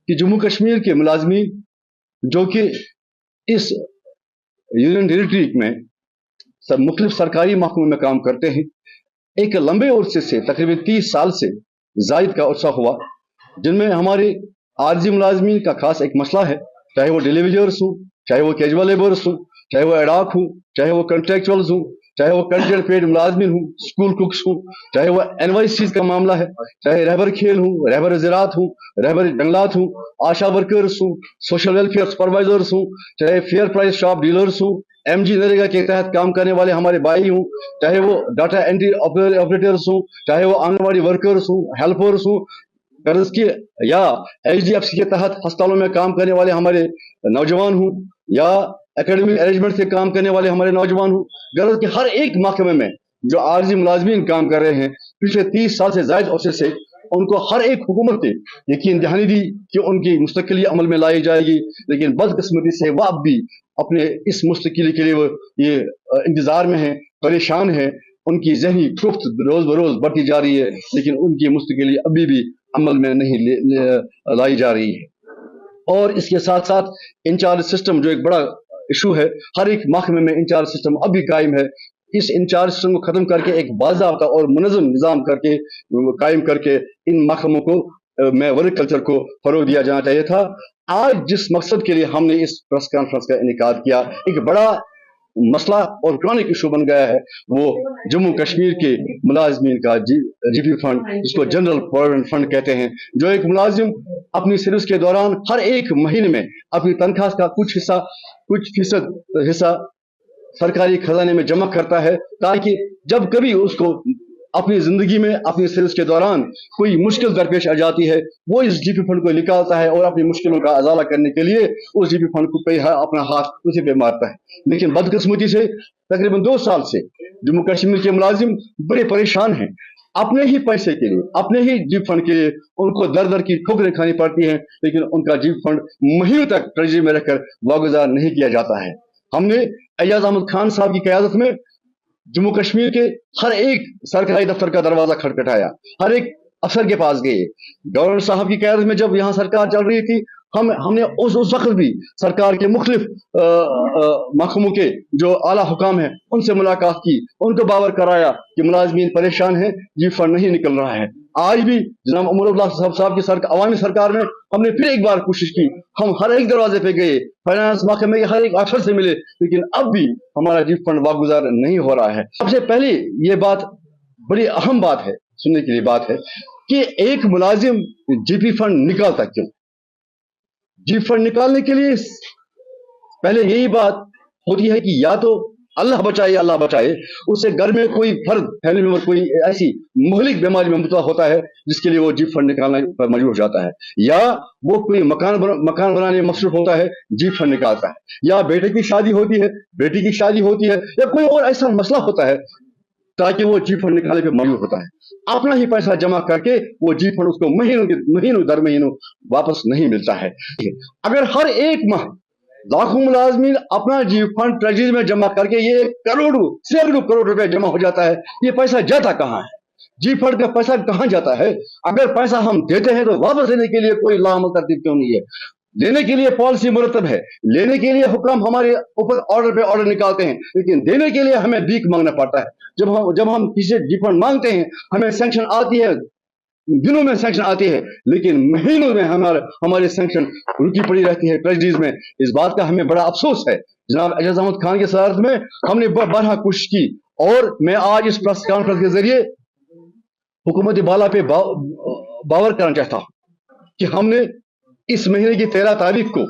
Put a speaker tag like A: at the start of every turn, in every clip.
A: कि जम्मू कश्मीर के मुलाजमीन जो कि इस यूनियन टेरिटरी में सब मुख्तलिफ सरकारी महकमों में काम करते हैं, एक लंबे अरसे से तकरीबन 30 साल से जायद का अरसा हुआ, जिनमें हमारे आरजी मुलाजमीन का खास एक मसला है, चाहे वो डिलीवरीज हों, चाहे वो कैजुअल लेबर्स हों, चाहे वो एडाक हों, चाहे वो कंट्रेक्चुअल्स हों, चाहे वो कंट्रेक्ट पेड मुलाजमीन हों, स्कूल कुक्स हों, चाहे वो एनवाईसीज का मामला है, चाहे रहबर खेल हों, रहबर ज़राअत हों, रहबर जंगलात हों, आशा वर्कर्स हों, सोशल वेलफेयर सुपरवाइजर्स हों, चाहे फेयर प्राइस शॉप डीलर्स हों, एमजी नरेगा के तहत काम करने वाले हमारे भाई हों, चाहे वो डाटा एंट्री ऑपरेटर्स हों, चाहे वो आंगनबाड़ी वर्कर्स हों, हेल्पर्स हों, कर्ज की या एचडीएफसी के तहत अस्पतालों में काम करने वाले हमारे नौजवान हों, या एकेडमिक अरेंजमेंट से काम करने वाले हमारे नौजवान हों, गर्ज के हर एक महकमे में जो आरजी मुलाजमीन काम कर रहे हैं पिछले 30 साल से जायद अरसे से, उनको हर एक हुकूमत ने यकीन दहानी दी कि उनकी मुस्तकिली अमल में लाई जाएगी, लेकिन बदकिस्मती से वह अब भी अपने इस मुस्तकिली के लिए वो ये इंतजार में है, परेशान है। उनकी जहनी खुफ्त रोज बरोज बढ़ती जा रही है, लेकिन उनकी मुस्तकिली अभी भी अमल में नहीं लाई जा रही है। और इसके साथ साथ इंचार्ज सिस्टम जो एक बड़ा इशू है, हर एक महकमे में इंचार्ज सिस्टम अभी कायम है। इस इंचार्ज सिस्टम को खत्म करके एक बाज़ाब्ता और मुनज़्ज़म निज़ाम करके कायम करके इन महकमों को में वर्क कल्चर को फरोग दिया जाना चाहिए था। आज जिस मकसद के लिए हमने इस प्रेस कॉन्फ्रेंस का इनेकाद किया, एक बड़ा मसला और क्रॉनिक इशू बन गया है, वो जम्मू कश्मीर के मुलाजमीन का जीपी फंड, जिसको जनरल प्रोविडेंट फंड कहते हैं, जो एक मुलाजिम अपनी सर्विस के दौरान हर एक महीने में अपनी तनख्वाह का कुछ फीसद हिस्सा सरकारी खजाने में जमा करता है, ताकि जब कभी उसको अपनी जिंदगी में अपनी सर्विस के दौरान कोई मुश्किल दरपेश आ जाती है, वो इस जीपी फंड को निकालता है और अपनी मुश्किलों का अजाला करने के लिए उस जीपी फंड को अपना हाथ उसी पे मारता है। लेकिन बदकिस्मती से तकरीबन 2 साल से जम्मू कश्मीर के मुलाजिम बड़े परेशान हैं। अपने ही पैसे के लिए, अपने ही जीप फंड के लिए उनको दर दर की ठोकरें खानी पड़ती हैं, लेकिन उनका जीप फंड महीनों तक ट्रेजरी में रखकर वागुजार नहीं किया जाता है। हमने एजाज अहमद खान साहब की क़यादत में जम्मू कश्मीर के हर एक सरकारी दफ्तर का दरवाजा खटखटाया, हर एक अफसर के पास गए। गवर्नर साहब की क़यादत में जब यहाँ सरकार चल रही थी, हमने उस वक्त भी सरकार के मुख्तलिफ महकमों के जो आला हुकाम हैं उनसे मुलाकात की, उनको बावर कराया कि मुलाजमीन परेशान हैं, जीप फंड नहीं निकल रहा है। आज भी जनाब उमरुल्लाह साहब की अवामी सरकार में हमने फिर एक बार कोशिश की, हम हर एक दरवाजे पे गए, फाइनेंस महकमे के हर एक अफसर से मिले, लेकिन अब भी हमारा जीप फंड वागुजार नहीं हो रहा है। सबसे पहले ये बात बड़ी अहम बात है, सुनने के लिए बात है कि एक मुलाजिम जीपी फंड निकालता क्यों? जीप फंड निकालने के लिए पहले यही बात होती है कि या तो अल्लाह बचाए, उससे घर में कोई फर्द, फैमिली मेंबर कोई ऐसी मुहलिक बीमारी में मुबतला होता है जिसके लिए वो जीप फंड निकालने पर मजबूर हो जाता है, या वो कोई मकान बनाने में मसरूफ होता है, जीप फंड निकालता है, या बेटे की शादी होती है, या कोई और ऐसा मसला होता है ताकि वो जीप फंड निकालने पर मजबूर होता है। अपना ही पैसा जमा करके वो जीप फंड उसको महीनों दर महीनों वापस नहीं मिलता है। अगर हर एक माह लाखों मुलाजमीन अपना जीप फंड ट्रेजरी में जमा करके ये सैकड़ों करोड़ रुपए जमा हो जाता है, ये पैसा जाता कहाँ है? जीप फंड का पैसा कहाँ जाता है? अगर पैसा हम देते हैं तो वापस लेने के लिए कोई लाअमल तरतीब क्यों नहीं है? लेने के लिए पॉलिसी मुरतब है, लेने के लिए हुक्म हमारे ऊपर ऑर्डर पे ऑर्डर निकालते हैं, लेकिन देने के लिए हमें भीख मांगना पड़ता है। जब हम किसी जीप फंड मांगते हैं, हमें सैंक्शन आती है, दिनों में सैंक्शन आती है, लेकिन महीनों में हमारे सैंक्शन रुकी पड़ी रहती है ट्रेजरीज में। इस बात का हमें बड़ा अफसोस है। जनाब एजाज अहमद खान की सदारत में हमने बरहा कोशिश की, और मैं आज इस प्रेस कॉन्फ्रेंस के जरिए हुकूमत बाला पे बावर करना चाहता हूं कि हमने इस महीने की 13 तारीख को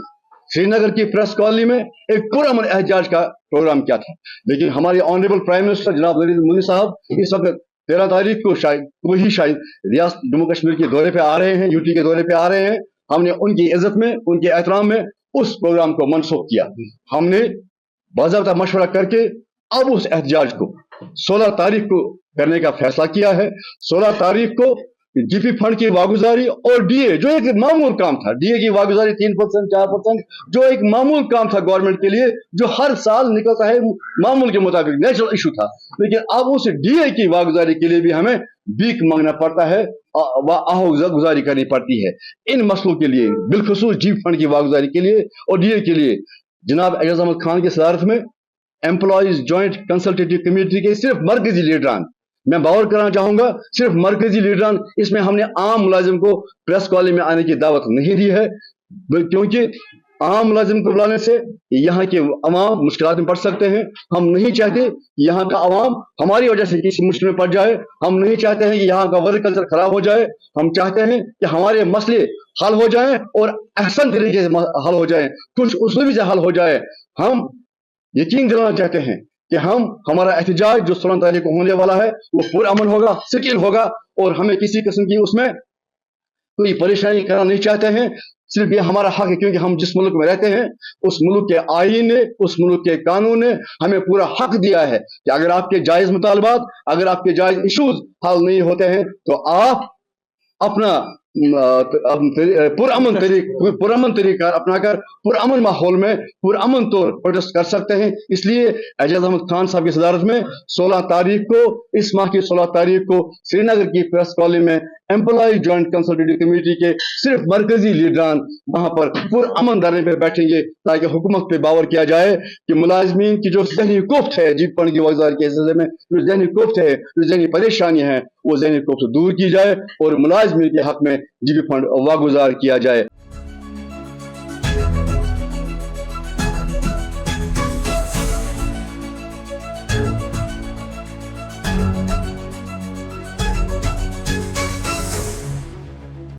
A: श्रीनगर की प्रेस कॉलोनी में एक पुरअमन एहतजाज का प्रोग्राम किया था, लेकिन हमारे ऑनरेबल प्राइम मिनिस्टर जनाब नरेंद्र मोदी साहब इस वक्त 13 तारीख को शायद रियासत जम्मू कश्मीर के दौरे पे आ रहे हैं, यूटी के दौरे पे आ रहे हैं। हमने उनकी इज्जत में, उनके एहतराम में उस प्रोग्राम को मनसूख किया। हमने बाज़ाब्ता मशवरा करके अब उस एहतजाज को 16 तारीख को करने का फैसला किया है। 16 तारीख को जीपी फंड की वागुजारी और डीए, जो एक मामूल काम था, डीए की वागुजारी 3% 4%, जो एक मामूल काम था गवर्नमेंट के लिए, जो हर साल निकलता है मामूल के मुताबिक, नेचुरल इशू था, लेकिन अब उस डीए की वागुजारी के लिए भी हमें भीख मांगना पड़ता है व आहो-गुजारी करनी पड़ती है। इन मसलों के लिए बिलखुसूस जीप फंड की वागुजारी के लिए और डीए के लिए जनाब एजाज अहमद खान की सदारत में एम्प्लॉइज जॉइंट कंसल्टेटिव कमेटी के सिर्फ मरकजी लीडरान, मैं बावर करना चाहूंगा, सिर्फ मरकजी लीडरान, इसमें हमने आम मुलाजिम को प्रेस कॉलेज में आने की दावत नहीं दी है, क्योंकि आम मुलाजिम को बुलाने से यहाँ के अवाम मुश्किलात में पड़ सकते हैं। हम नहीं चाहते यहाँ का अवाम हमारी वजह से किसी मुश्किल में पड़ जाए। हम नहीं चाहते हैं कि यहाँ का वर्क कल्चर खराब हो जाए। हम चाहते हैं कि हमारे मसले हल हो जाएं और अहसन तरीके से हल हो जाएं, कुछ उसमें से हल हो जाए। हम यकीन दिलाना चाहते हैं कि हमारा एहतजाज जो 16 तारीख को होने वाला है वो पुरअमन होगा, सिकिल होगा, और हमें किसी किस्म की उसमें कोई परेशानी करना नहीं चाहते हैं। सिर्फ ये हमारा हक है, क्योंकि हम जिस मुल्क में रहते हैं उस मुल्क के आईन ने, उस मुल्क के कानून ने हमें पूरा हक दिया है कि अगर आपके जायज मुतालबात, अगर आपके जायज इशूज हल नहीं होते हैं तो आप अपना पुरअमन तरीका अपनाकर पुरअमन माहौल में पुरअमन तौर प्रोटेस्ट कर सकते हैं। इसलिए एजाज अहमद खान साहब की सदारत में 16 तारीख को, इस माह की 16 तारीख को श्रीनगर की प्रेस कॉलेज में एम्प्लॉय जॉइंट कंसल्टेटिव कमेटी के सिर्फ मरकजी लीडरान वहां पर पुरअमन धरने पर बैठेंगे, ताकि हुकूमत पे बावर किया जाए कि मुलाजमीन की जो ज़हनी कोफ्त है जीप फंड की वागुजारी के सिलसिले में, जो ज़हनी कोफ्त है, जो ज़हनी परेशानी है, वो ज़हनी कोफ्त दूर की जाए और मुलाजमीन के हक में जीप फंड वागुजार किया जाए।